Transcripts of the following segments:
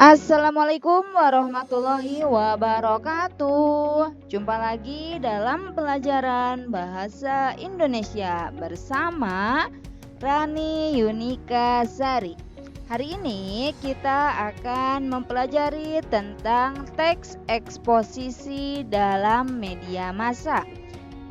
Assalamualaikum warahmatullahi wabarakatuh. Jumpa lagi dalam pelajaran Bahasa Indonesia bersama Rani Yunika Sari. Hari ini kita akan mempelajari tentang teks eksposisi dalam media massa.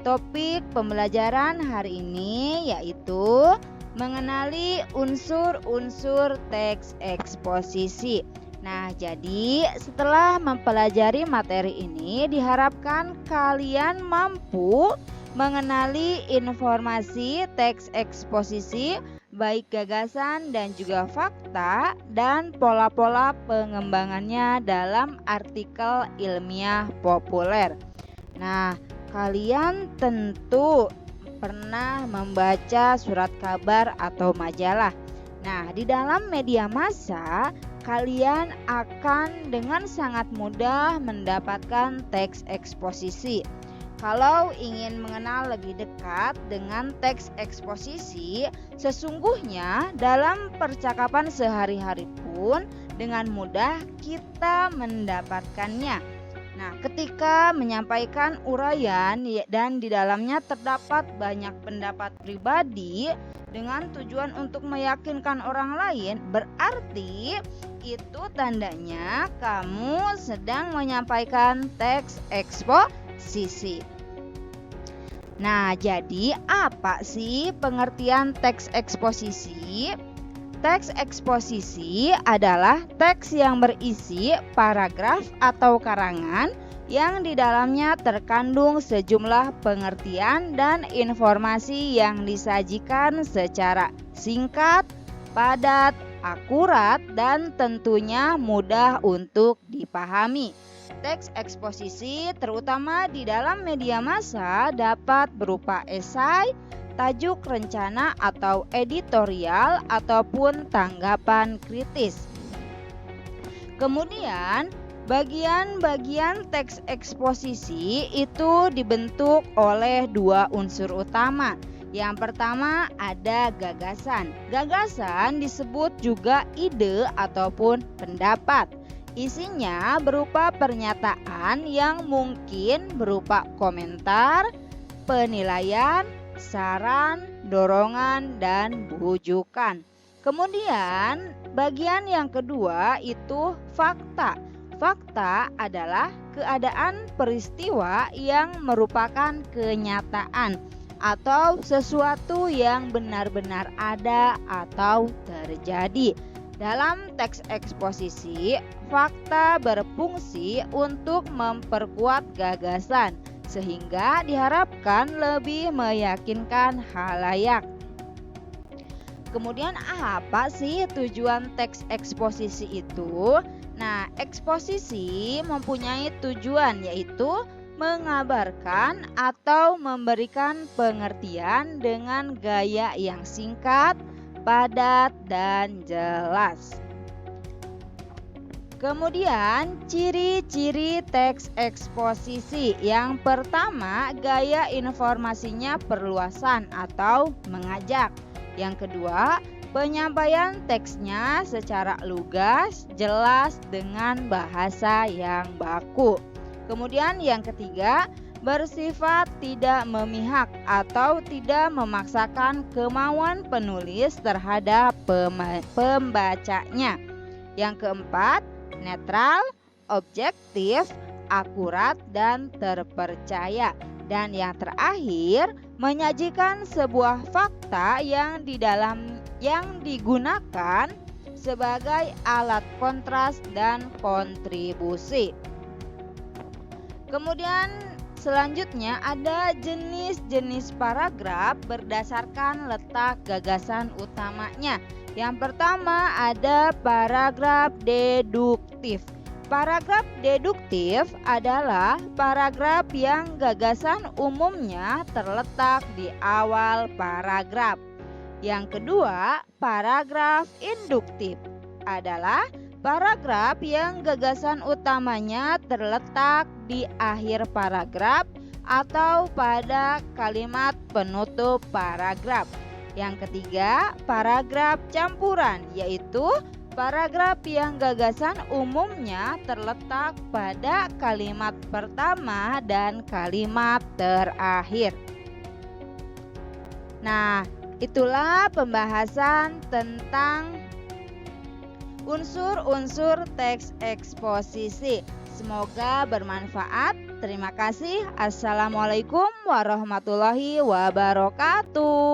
Topik pembelajaran hari ini yaitu mengenali unsur-unsur teks eksposisi. Nah, jadi setelah mempelajari materi ini diharapkan kalian mampu mengenali informasi teks eksposisi, baik gagasan dan juga fakta, dan pola-pola pengembangannya dalam artikel ilmiah populer. Nah, kalian tentu pernah membaca surat kabar atau majalah. Nah, di dalam media massa kalian akan dengan sangat mudah mendapatkan teks eksposisi. Kalau ingin mengenal lebih dekat dengan teks eksposisi, sesungguhnya dalam percakapan sehari-hari pun dengan mudah kita mendapatkannya. Nah, ketika menyampaikan uraian dan di dalamnya terdapat banyak pendapat pribadi dengan tujuan untuk meyakinkan orang lain, berarti itu tandanya kamu sedang menyampaikan teks eksposisi. Nah, jadi apa sih pengertian teks eksposisi? Teks eksposisi adalah teks yang berisi paragraf atau karangan yang di dalamnya terkandung sejumlah pengertian dan informasi yang disajikan secara singkat, padat, akurat, dan tentunya mudah untuk dipahami. Teks eksposisi terutama di dalam media massa dapat berupa esai, tajuk rencana atau editorial, ataupun tanggapan kritis. Kemudian, bagian-bagian teks eksposisi itu dibentuk oleh dua unsur utama. Yang pertama ada gagasan. Gagasan disebut juga ide ataupun pendapat. Isinya berupa pernyataan yang mungkin berupa komentar, penilaian, saran, dorongan, dan bujukan. Kemudian bagian yang kedua itu fakta. Fakta adalah keadaan peristiwa yang merupakan kenyataan atau sesuatu yang benar-benar ada atau terjadi. Dalam teks eksposisi, fakta berfungsi untuk memperkuat gagasan sehingga diharapkan lebih meyakinkan khalayak. Kemudian apa sih tujuan teks eksposisi itu? Nah, eksposisi mempunyai tujuan yaitu mengabarkan atau memberikan pengertian dengan gaya yang singkat, padat, dan jelas. Kemudian ciri-ciri teks eksposisi. Yang pertama, gaya informasinya perluasan atau mengajak. Yang kedua, penyampaian teksnya secara lugas, jelas dengan bahasa yang baku. Kemudian yang ketiga, bersifat tidak memihak atau tidak memaksakan kemauan penulis terhadap pembacanya. Yang keempat, netral, objektif, akurat, dan terpercaya. Dan yang terakhir, menyajikan sebuah fakta yang digunakan sebagai alat kontras dan kontribusi. Kemudian selanjutnya ada jenis-jenis paragraf berdasarkan letak gagasan utamanya. Yang pertama ada paragraf deduktif. Paragraf deduktif adalah paragraf yang gagasan umumnya terletak di awal paragraf. Yang kedua, paragraf induktif adalah paragraf yang gagasan utamanya terletak di akhir paragraf atau pada kalimat penutup paragraf. Yang ketiga, paragraf campuran, yaitu Paragraf yang gagasan umumnya terletak pada kalimat pertama dan kalimat terakhir. Nah, itulah pembahasan tentang unsur-unsur teks eksposisi. Semoga bermanfaat. Terima kasih. Assalamualaikum warahmatullahi wabarakatuh.